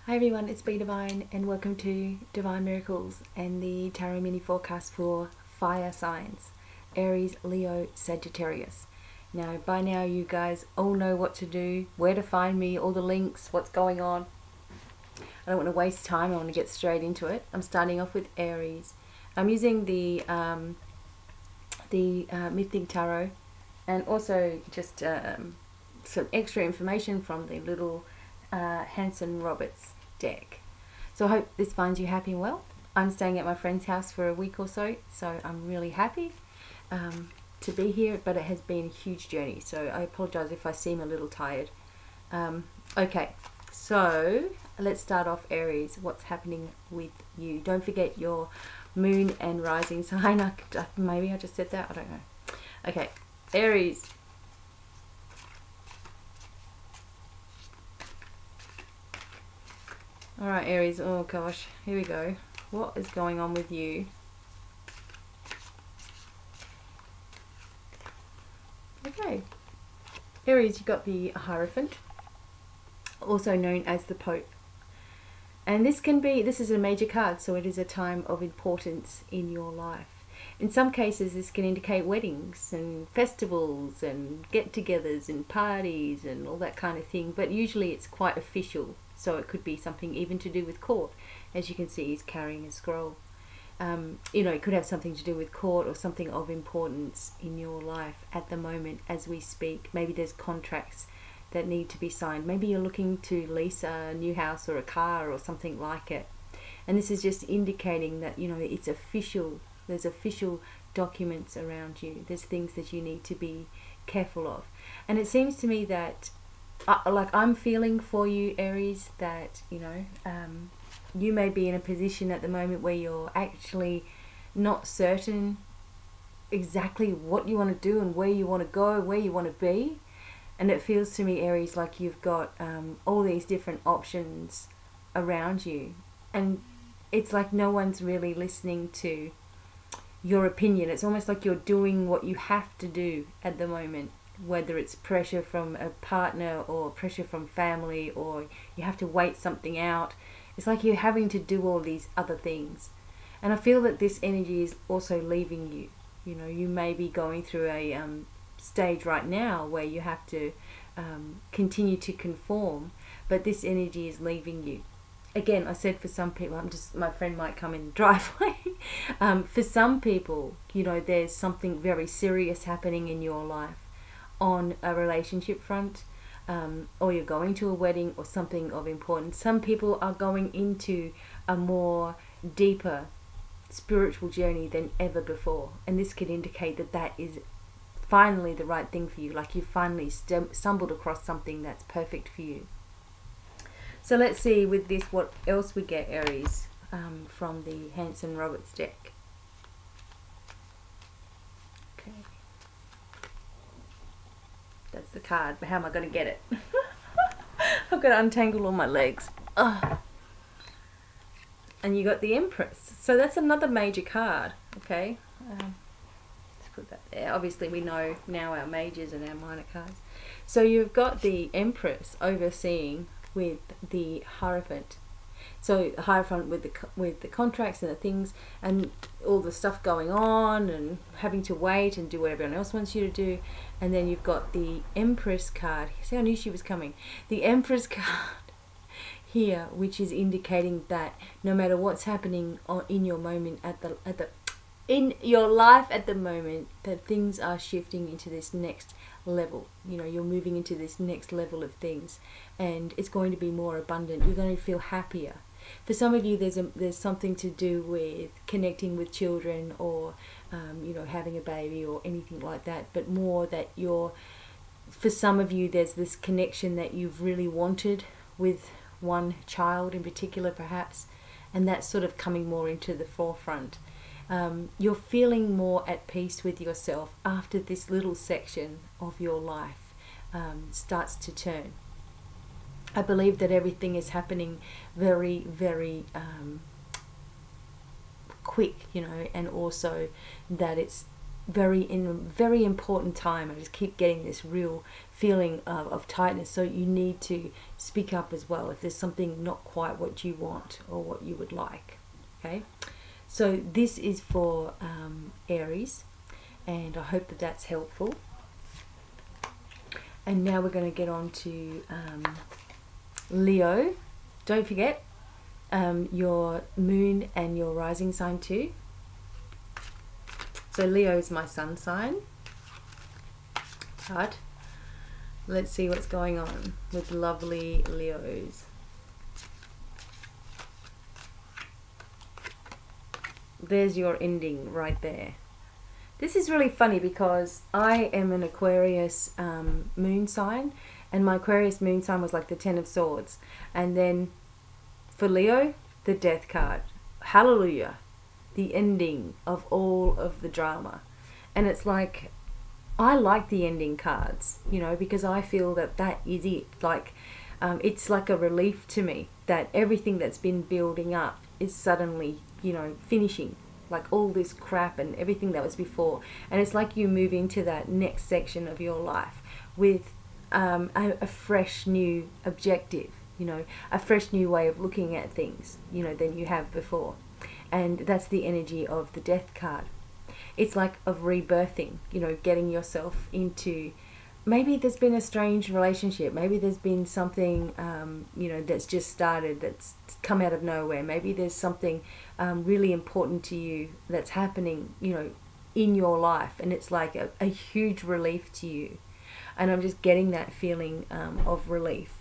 Hi everyone, it's BDevine and welcome to Divine Miracles and the Tarot Mini Forecast for Fire Signs, Aries, Leo, Sagittarius. Now, by now you guys all know what to do, where to find me, all the links, what's going on. I don't want to waste time, I want to get straight into it. I'm starting off with Aries. I'm using the Mythic Tarot and also just some extra information from the little Hanson Roberts deck. So I hope this finds you happy and well. I'm staying at my friend's house for a week or so I'm really happy to be here, but it has been a huge journey, so I apologize if I seem a little tired. Okay, so let's start off Aries. What's happening with you? Don't forget your moon and rising sign. Maybe I just said that, I don't know. Okay, Aries. Alright, Aries, oh gosh, here we go. What is going on with you? Okay, Aries, you got the Hierophant, also known as the Pope. And this is a major card, so it is a time of importance in your life. In some cases, this can indicate weddings and festivals and get-togethers and parties and all that kind of thing, but usually it's quite official. So it could be something even to do with court. As you can see, he's carrying a scroll. You know, it could have something to do with court or something of importance in your life at the moment as we speak. Maybe there's contracts that need to be signed. Maybe you're looking to lease a new house or a car or something like it. And this is just indicating that, you know, it's official. There's official documents around you. There's things that you need to be careful of. And it seems to me that like I'm feeling for you, Aries, that you know you may be in a position at the moment where you're actually not certain exactly what you want to do and where you want to go, where you want to be. And it feels to me, Aries, like you've got all these different options around you, and it's like no one's really listening to your opinion. It's almost like you're doing what you have to do at the moment, whether it's pressure from a partner or pressure from family, or you have to wait something out. It's like you're having to do all these other things. And I feel that this energy is also leaving you. You know, you may be going through a stage right now where you have to continue to conform, but this energy is leaving you. Again, I said for some people, my friend might come in the driveway. For some people, you know, there's something very serious happening in your life on a relationship front, or you're going to a wedding or something of importance. Some people are going into a more deeper spiritual journey than ever before, and this could indicate that that is finally the right thing for you, like you finally stumbled across something that's perfect for you. So let's see with this what else we get, Aries, from the Hanson Roberts deck. Okay, that's the card, but how am I going to get it? I've got to untangle all my legs. Ugh. And you got the Empress, so that's another major card. Okay, let's put that there. Obviously we know now our majors and our minor cards. So you've got the Empress overseeing with the Hierophant. So the Hierophant with the contracts and the things and all the stuff going on and having to wait and do what everyone else wants you to do. And then you've got the Empress card. See, I knew she was coming. The Empress card here, which is indicating that no matter what's happening in your moment in your life at the moment, that things are shifting into this next level. You know, you're moving into this next level of things, and it's going to be more abundant. You're going to feel happier. For some of you, there's something to do with connecting with children, or you know, having a baby or anything like that. But more that for some of you, there's this connection that you've really wanted with one child in particular, perhaps, and that's sort of coming more into the forefront. You're feeling more at peace with yourself after this little section of your life starts to turn. I believe that everything is happening very, very quick, you know, and also that it's very important time. I just keep getting this real feeling of tightness. So you need to speak up as well if there's something not quite what you want or what you would like. Okay, so this is for Aries, and I hope that that's helpful. And now we're going to get on to Leo. Don't forget your moon and your rising sign too. So Leo is my sun sign. But let's see what's going on with lovely Leos. There's your ending right there. This is really funny because I am an Aquarius moon sign, and my Aquarius moon sign was like the 10 of Swords. And then for Leo, the Death card. Hallelujah. The ending of all of the drama. And it's like, I like the ending cards, you know, because I feel that that is it. Like, it's like a relief to me that everything that's been building up is suddenly, you know, finishing. Like all this crap and everything that was before. And it's like you move into that next section of your life with a fresh new objective, you know, a fresh new way of looking at things, you know, than you have before. And that's the energy of the Death card. It's like of rebirthing, you know, getting yourself into, maybe there's been a strange relationship, maybe there's been something, you know, that's just started, that's come out of nowhere, maybe there's something really important to you that's happening, you know, in your life, and it's like a huge relief to you. And I'm just getting that feeling of relief.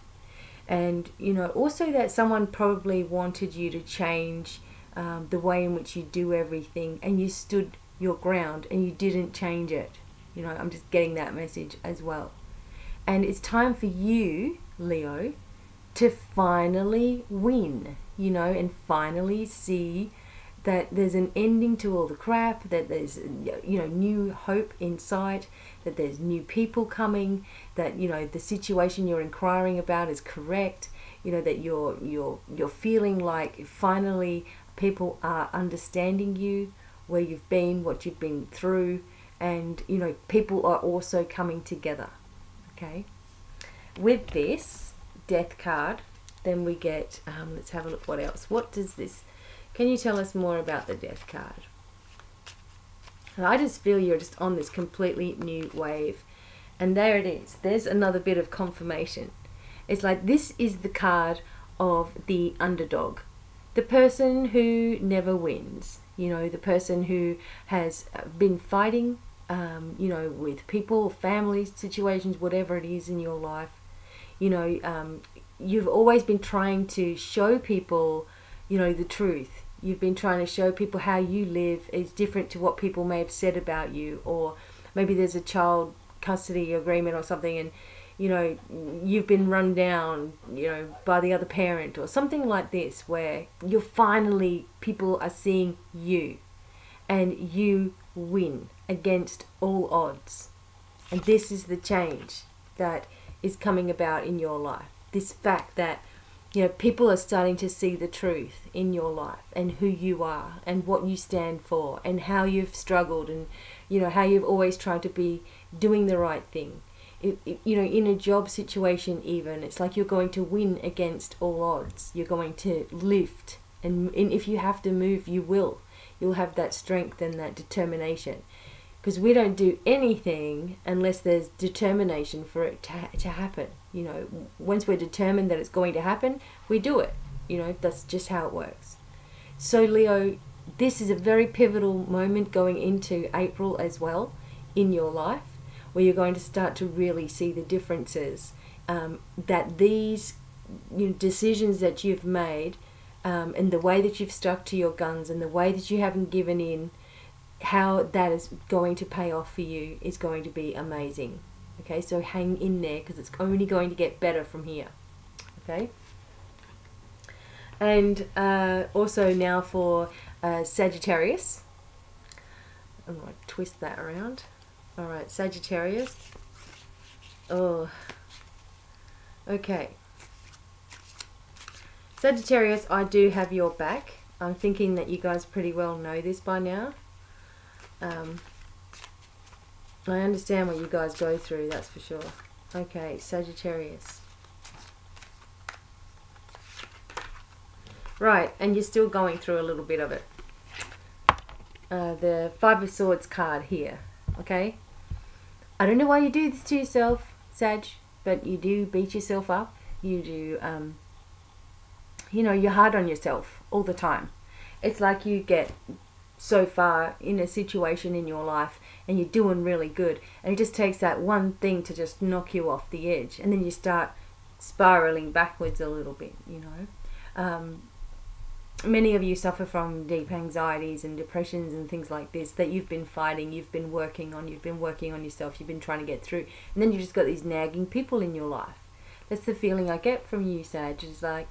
And, you know, also that someone probably wanted you to change the way in which you do everything, and you stood your ground and you didn't change it. You know, I'm just getting that message as well. And it's time for you, Leo, to finally win, you know, and finally see that there's an ending to all the crap, that there's, you know, new hope in sight, that there's new people coming, that, you know, the situation you're inquiring about is correct, you know, that you're feeling like finally people are understanding you, where you've been, what you've been through, and, you know, people are also coming together. Okay, with this Death card, then we get, let's have a look what else. What does this, can you tell us more about the Death card? And I just feel you're just on this completely new wave. And there it is. There's another bit of confirmation. It's like this is the card of the underdog. The person who never wins. You know, the person who has been fighting, you know, with people, families, situations, whatever it is in your life. You know, you've always been trying to show people, you know, the truth. You've been trying to show people how you live is different to what people may have said about you, or maybe there's a child custody agreement or something, and, you know, you've been run down, you know, by the other parent or something like this, where you're finally, people are seeing you and you win against all odds. And this is the change that is coming about in your life. This fact that, you know, people are starting to see the truth in your life and who you are and what you stand for and how you've struggled and, you know, how you've always tried to be doing the right thing. You know, in a job situation even, it's like you're going to win against all odds. You're going to lift, and if you have to move, you will. You'll have that strength and that determination. Because we don't do anything unless there's determination for it to happen. You know, once we're determined that it's going to happen, we do it. You know, that's just how it works. So Leo, this is a very pivotal moment going into April as well in your life, where you're going to start to really see the differences that these, you know, decisions that you've made, and the way that you've stuck to your guns and the way that you haven't given in, how that is going to pay off for you is going to be amazing. Okay, so hang in there, because it's only going to get better from here. Okay, and also now for Sagittarius. I'm going to twist that around. Alright, Sagittarius. Oh, okay. Sagittarius, I do have your back. I'm thinking that you guys pretty well know this by now. I understand what you guys go through, that's for sure. Okay, Sagittarius. Right, and you're still going through a little bit of it. The Five of Swords card here, okay? I don't know why you do this to yourself, Sag, but you do beat yourself up. You do, you know, you're hard on yourself all the time. It's like you get so far in a situation in your life and you're doing really good, and it just takes that one thing to just knock you off the edge, and then you start spiraling backwards a little bit, you know. Many of you suffer from deep anxieties and depressions and things like this that you've been fighting, you've been working on yourself, you've been trying to get through, and then you just got these nagging people in your life. That's the feeling I get from you, Sag. It's like,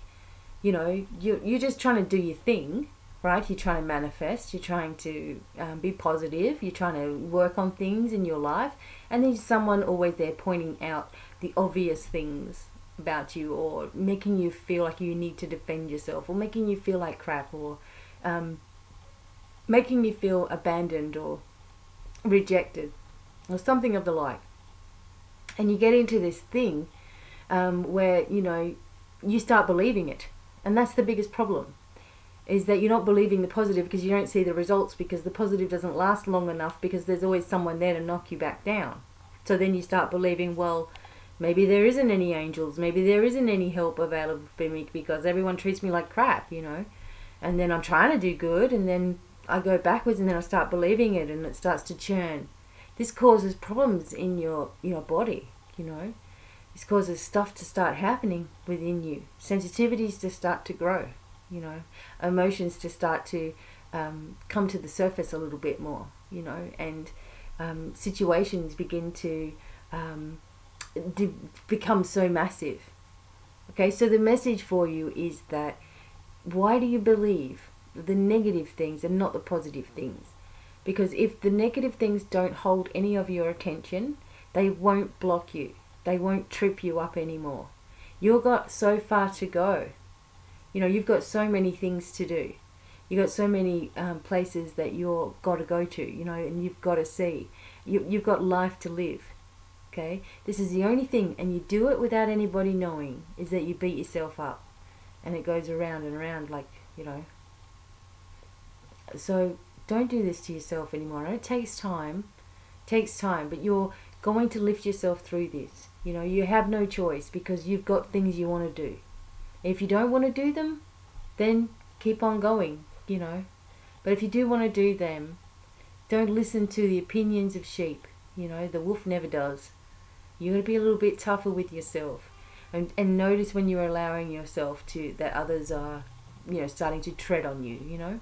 you know, you're just trying to do your thing, right? You're trying to manifest, you're trying to be positive, you're trying to work on things in your life, and there's someone always there pointing out the obvious things about you, or making you feel like you need to defend yourself, or making you feel like crap, or making you feel abandoned or rejected, or something of the like. And you get into this thing where, you know, you start believing it, and that's the biggest problem, is that you're not believing the positive because you don't see the results, because the positive doesn't last long enough, because there's always someone there to knock you back down. So then you start believing, well, maybe there isn't any angels, maybe there isn't any help available for me because everyone treats me like crap, you know. And then I'm trying to do good, and then I go backwards, and then I start believing it, and it starts to churn. This causes problems in your body, you know. This causes stuff to start happening within you. Sensitivities to start to grow, you know. Emotions to start to come to the surface a little bit more, you know. And situations begin to become so massive. Okay, so the message for you is that, why do you believe the negative things and not the positive things? Because if the negative things don't hold any of your attention, they won't block you, they won't trip you up anymore. You've got so far to go, you know. You've got so many things to do, you've got so many places that you've got to go to, you know, and you've got to see. You've got life to live. Okay, this is the only thing, and you do it without anybody knowing, is that you beat yourself up, and it goes around and around, like, you know. So don't do this to yourself anymore. It takes time, but you're going to lift yourself through this. You know, you have no choice, because you've got things you want to do. If you don't want to do them, then keep on going, you know. But if you do want to do them, don't listen to the opinions of sheep. You know, the wolf never does. You're going to be a little bit tougher with yourself, and notice when you're allowing yourself to, that others are, you know, starting to tread on you, you know.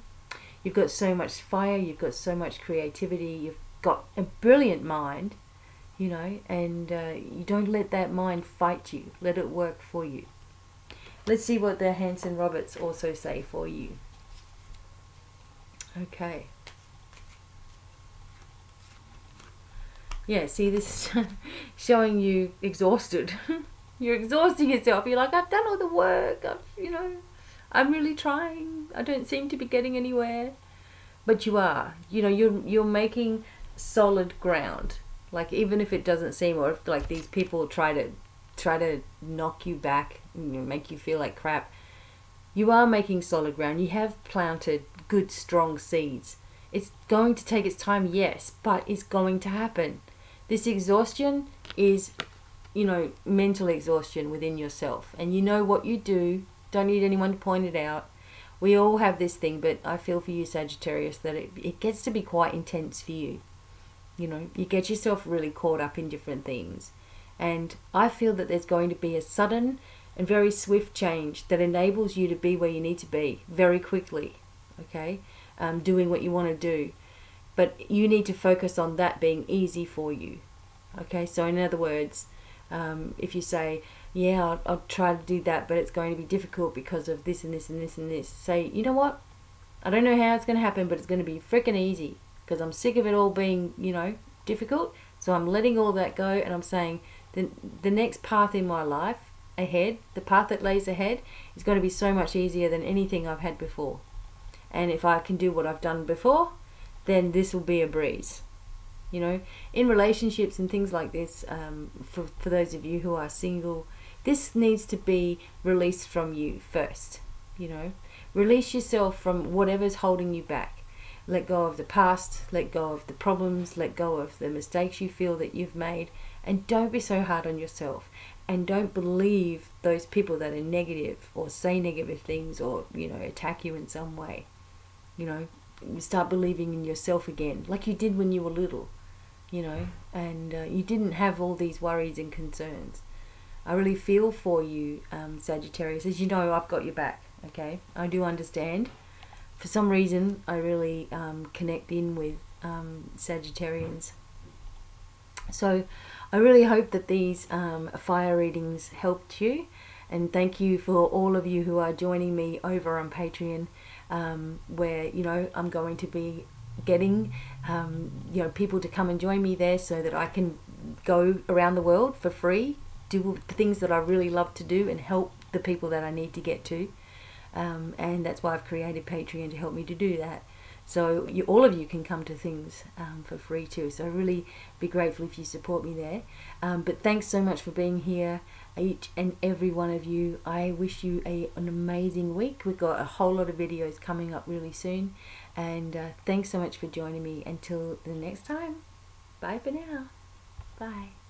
You've got so much fire, you've got so much creativity, you've got a brilliant mind, you know, and you don't let that mind fight you, let it work for you. Let's see what the Hanson Roberts also say for you. Okay. Yeah, see, this is showing you exhausted. You're exhausting yourself. You're like, I've done all the work. You know, I'm really trying. I don't seem to be getting anywhere. But you are. You know, you're making solid ground. Like, even if it doesn't seem, or if like these people try to knock you back, you know, make you feel like crap, you are making solid ground. You have planted good, strong seeds. It's going to take its time, yes, but it's going to happen. This exhaustion is, you know, mental exhaustion within yourself. And you know what you do. Don't need anyone to point it out. We all have this thing, but I feel for you, Sagittarius, that it gets to be quite intense for you. You know, you get yourself really caught up in different things. And I feel that there's going to be a sudden and very swift change that enables you to be where you need to be very quickly. Okay? Doing what you want to do. But you need to focus on that being easy for you. Okay, so in other words, if you say, yeah, I'll try to do that, but it's going to be difficult because of this and this and this and this, say, you know what? I don't know how it's going to happen, but it's going to be freaking easy, because I'm sick of it all being, you know, difficult. So I'm letting all that go, and I'm saying the next path in my life ahead, the path that lays ahead, is going to be so much easier than anything I've had before. And if I can do what I've done before, then this will be a breeze. You know, in relationships and things like this, for those of you who are single, this needs to be released from you first. You know, release yourself from whatever's holding you back. Let go of the past, let go of the problems, let go of the mistakes you feel that you've made, and don't be so hard on yourself. And don't believe those people that are negative or say negative things or, you know, attack you in some way. You know, start believing in yourself again, like you did when you were little, you know, and you didn't have all these worries and concerns. I really feel for you, Sagittarius. As you know, I've got your back, okay? I do understand. For some reason, I really connect in with Sagittarians. So I really hope that these fire readings helped you, and thank you for all of you who are joining me over on Patreon, where, you know, I'm going to be getting you know, people to come and join me there so that I can go around the world for free, do the things that I really love to do and help the people that I need to get to, and that's why I've created Patreon, to help me to do that. So all of you can come to things for free too. So I really be grateful if you support me there. But thanks so much for being here, each and every one of you. I wish you an amazing week. We've got a whole lot of videos coming up really soon. And thanks so much for joining me. Until the next time, bye for now. Bye.